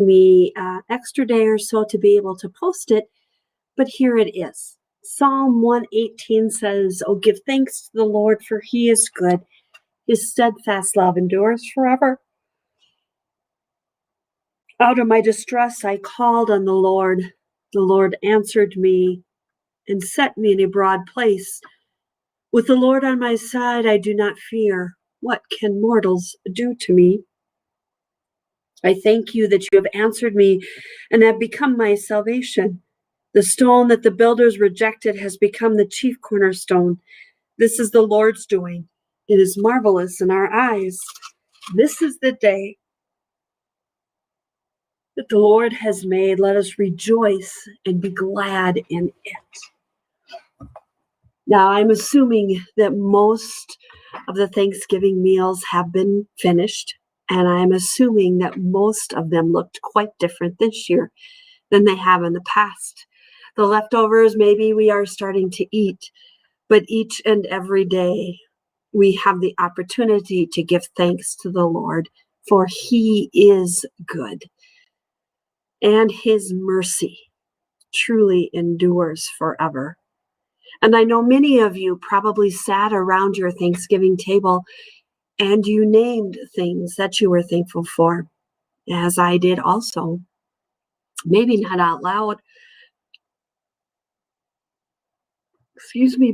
me an extra day or so to be able to post it, but here it is. Psalm 118 says, "Oh, give thanks to the Lord, for he is good. His steadfast love endures forever." Out of my distress, I called on the Lord. The Lord answered me and set me in a broad place. With the Lord on my side, I do not fear. What can mortals do to me? I thank you that you have answered me and have become my salvation. The stone that the builders rejected has become the chief cornerstone. This is the Lord's doing. It is marvelous in our eyes. This is the day that the Lord has made. Let us rejoice and be glad in it. Now, I'm assuming that most of the Thanksgiving meals have been finished, and I'm assuming that most of them looked quite different this year than they have in the past. The leftovers, maybe we are starting to eat, but each and every day we have the opportunity to give thanks to the Lord, for he is good, and his mercy truly endures forever. And I know many of you probably sat around your Thanksgiving table and you named things that you were thankful for, as I did also. Maybe not out loud,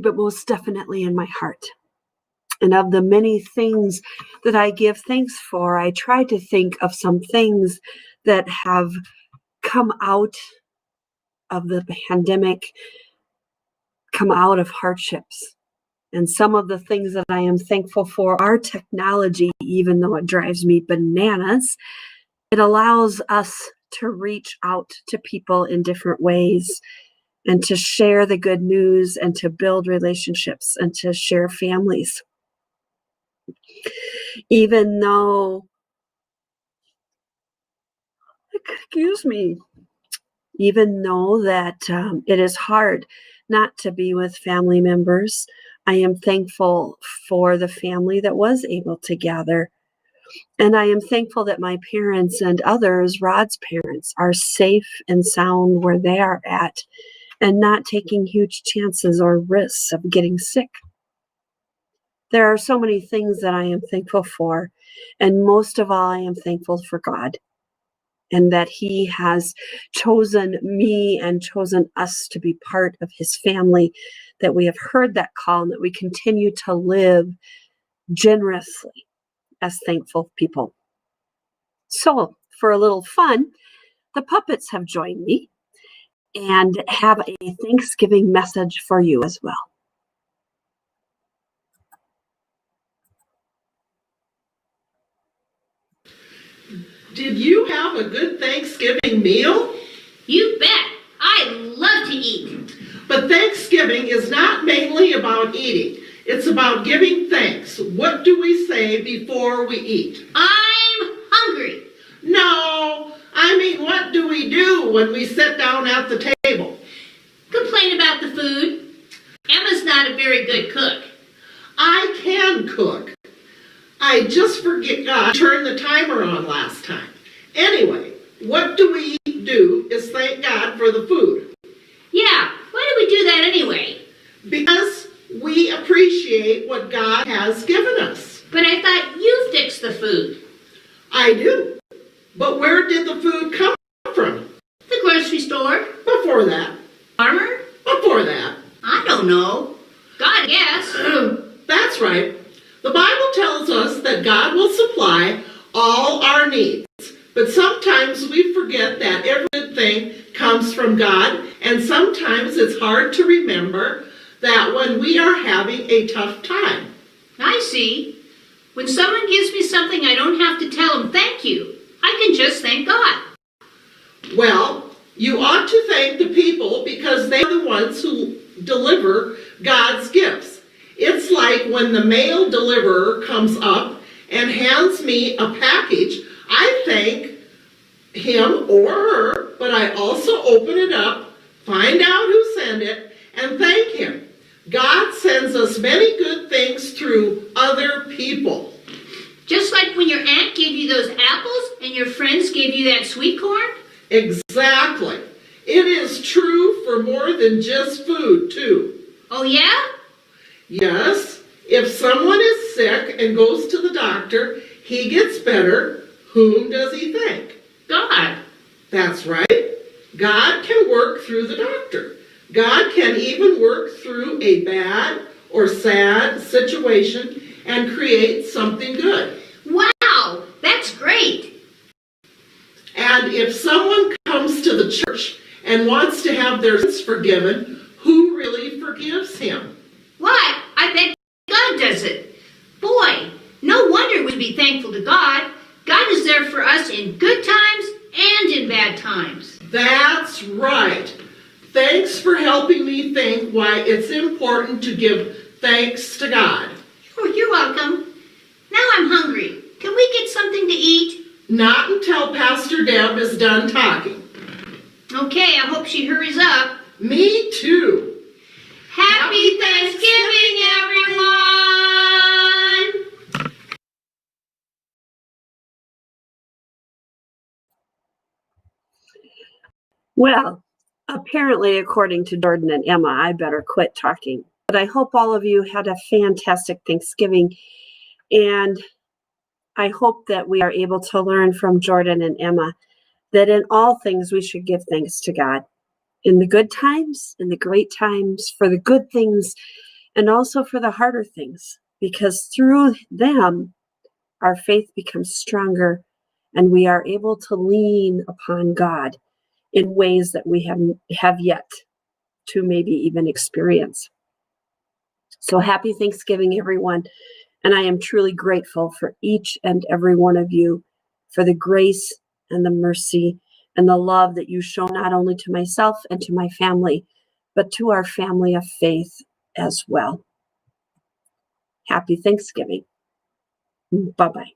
but most definitely in my heart. And of the many things that I give thanks for, I try to think of some things that have come out of the pandemic, come out of hardships. And some of the things that I am thankful for are technology, even though it drives me bananas. It allows us to reach out to people in different ways and to share the good news and to build relationships and to share families. Even though, even though that it is hard not to be with family members, I am thankful for the family that was able to gather. And I am thankful that my parents and others, Rod's parents, are safe and sound where they are at and not taking huge chances or risks of getting sick. There are so many things that I am thankful for, and most of all, I am thankful for God, and that he has chosen me and chosen us to be part of his family, that we have heard that call and that we continue to live generously as thankful people. So, for a little fun, the puppets have joined me and have a Thanksgiving message for you as well. Did you have a good Thanksgiving meal? You bet. I love to eat. But Thanksgiving is not mainly about eating. It's about giving thanks. What do we say before we eat? I'm hungry. No, I mean, what do we do when we sit down at the table? Complain about the food. Emma's not a very good cook. I can cook. I just forgot to turn the timer on last time. Anyway, what do we do is thank God for the food. Yeah, why do we do that anyway? Because we appreciate what God has given us. But I thought you fixed the food. I do. But where did the food come from? The grocery store. Before that. Farmer? Before that. I don't know. God, yes. That's right. The Bible tells us that God will supply all our needs. But sometimes we forget that every good thing comes from God, and sometimes it's hard to remember that when we are having a tough time. I see. When someone gives me something, I don't have to tell them thank you. I can just thank God. Well, you ought to thank the people because they're the ones who deliver God's gifts. It's like when the mail deliverer comes up and hands me a package, I thank him or her, but I also open it up, find out who sent it, and thank him. God sends us many good things through other people. Just like when your aunt gave you those apples, and your friends gave you that sweet corn? Exactly. It is true for more than just food, too. Oh, yeah? Yes, if someone is sick and goes to the doctor, he gets better. Whom does he thank? God. That's right. God can work through the doctor. God can even work through a bad or sad situation and create something good. Wow, that's great. And if someone comes to the church and wants to have their sins forgiven, who really forgives him? Why, I bet God does it. Boy, no wonder we'd be thankful to God. God is there for us in good times and in bad times. That's right. Thanks for helping me think why it's important to give thanks to God. Oh, you're welcome. Now I'm hungry. Can we get something to eat? Not until Pastor Deb is done talking. Okay, I hope she hurries up. Me too. Happy Thanksgiving, everyone! Well, apparently, according to Jordan and Emma, I better quit talking. But I hope all of you had a fantastic Thanksgiving. And I hope that we are able to learn from Jordan and Emma that in all things we should give thanks to God. In the good times, in the great times, for the good things, and also for the harder things. Because through them, our faith becomes stronger and we are able to lean upon God in ways that we have yet to maybe even experience. So happy Thanksgiving, everyone. And I am truly grateful for each and every one of you for the grace and the mercy and the love that you show not only to myself and to my family, but to our family of faith as well. Happy Thanksgiving. Bye-bye.